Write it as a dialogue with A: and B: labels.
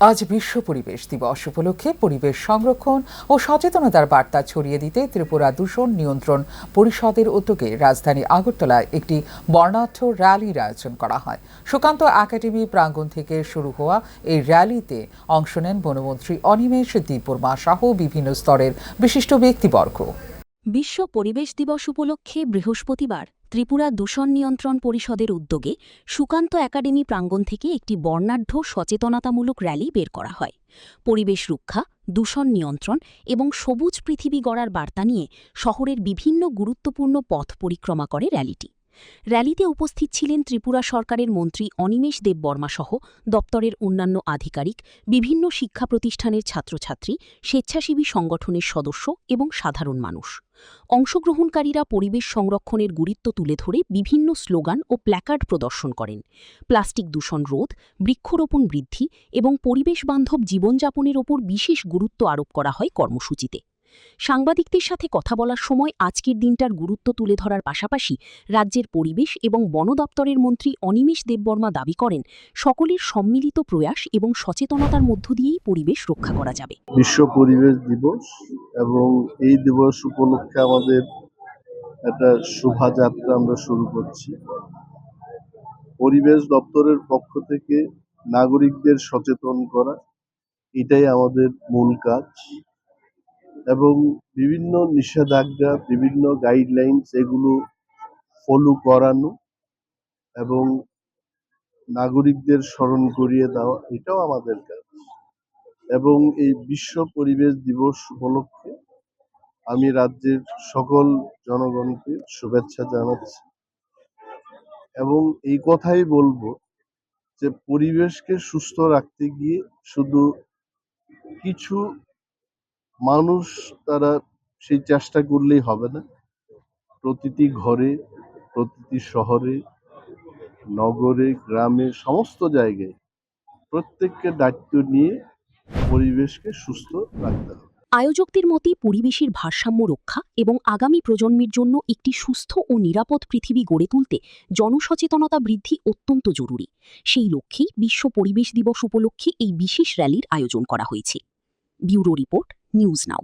A: আজ বিশ্ব পরিবেশ দিবস উপলক্ষে পরিবেশ সংরক্ষণ ও সচেতনতার বার্তা ছড়িয়ে দিতে ত্রিপুরা দূষণ নিয়ন্ত্রণ পরিষদের উদ্যোগে রাজধানী আগরতলায় একটি বর্ণাঢ্য র্যালির আয়োজন করা হয়। সুকান্ত একাডেমি প্রাঙ্গণ থেকে শুরু হওয়া এই র্যালিতে অংশ নেন বনমন্ত্রী অনিমেষ দেববর্মা সহ বিভিন্ন স্তরের বিশিষ্ট ব্যক্তিবর্গ।
B: বিশ্ব পরিবেশ দিবস উপলক্ষে বৃহস্পতিবার ত্রিপুরা দূষণ নিয়ন্ত্রণ পরিষদের উদ্যোগে সুকান্ত একাডেমি প্রাঙ্গণ থেকে একটি বর্ণাঢ্য সচেতনতামূলক র্যালি বের করা হয়। পরিবেশ রক্ষা, দূষণ নিয়ন্ত্রণ এবং সবুজ পৃথিবী গড়ার বার্তা নিয়ে শহরের বিভিন্ন গুরুত্বপূর্ণ পথ পরিক্রমা করে র্যালিটি। র্যালিতে উপস্থিত ছিলেন ত্রিপুরা সরকারের মন্ত্রী অনিমেষ দেববর্মা সহ দপ্তরের অন্যান্য আধিকারিক, বিভিন্ন শিক্ষা প্রতিষ্ঠানের ছাত্রছাত্রী, স্বেচ্ছাসেবী সংগঠনের সদস্য এবং সাধারণ মানুষ। অংশগ্রহণকারীরা পরিবেশ সংরক্ষণের গুরুত্ব তুলে ধরে বিভিন্ন স্লোগান ও প্ল্যাকার্ড প্রদর্শন করেন। প্লাস্টিক দূষণ রোধ, বৃক্ষরোপণ বৃদ্ধি এবং পরিবেশ বান্ধব জীবনযাপনের ওপর বিশেষ গুরুত্ব আরোপ করা হয় কর্মসূচিতে। সাংবাদিকদের সাথে কথা বলার সময় আজকের দিনটার গুরুত্ব তুলে ধরার পাশাপাশি রাজ্যের পরিবেশ এবং বন দপ্তরের মন্ত্রী অনিমেষ দেববর্মা দাবি করেন, সকলের সম্মিলিত প্রয়াস এবং সচেতনতার মধ্য দিয়েই পরিবেশ রক্ষা করা যাবে।
C: বিশ্ব পরিবেশ দিবস এবং এই দিবস উপলক্ষে আমাদের একটা শোভাযাত্রা আমরা শুরু করছি। পরিবেশ দপ্তরের পক্ষ থেকে নাগরিকদের সচেতন করা, এটাই আমাদের মূল কাজ, এবং বিভিন্ন নিষেধাজ্ঞা, বিভিন্ন গাইডলাইনস এগুলো ফলো করানো এবং নাগরিকদের স্মরণ করিয়ে দেওয়া, এটাও আমাদের কাজ। এবং এই বিশ্ব পরিবেশ দিবস উপলক্ষে আমি রাজ্যের সকল জনগণকে শুভেচ্ছা জানাচ্ছি এবং এই কথাই বলবো যে পরিবেশকে সুস্থ রাখতে গিয়ে শুধু কিছু মানুষ তারা সেই চেষ্টা করলেই হবে না। প্রতিটি ঘরে, প্রতিটি শহরে, নগরে, গ্রামে, সমস্ত জায়গায় প্রত্যেককে দায়িত্ব নিয়ে পরিবেশকে সুস্থ রাখতে হবে।
B: আয়োজকদের মতে পরিবেশের ভারসাম্য রক্ষা এবং আগামী প্রজন্মের জন্য একটি সুস্থ ও নিরাপদ পৃথিবী গড়ে তুলতে জনসচেতনতা বৃদ্ধি অত্যন্ত জরুরি। সেই লক্ষ্যেই বিশ্ব পরিবেশ দিবস উপলক্ষে এই বিশেষ র্যালির আয়োজন করা হয়েছে। Bureau report, news now.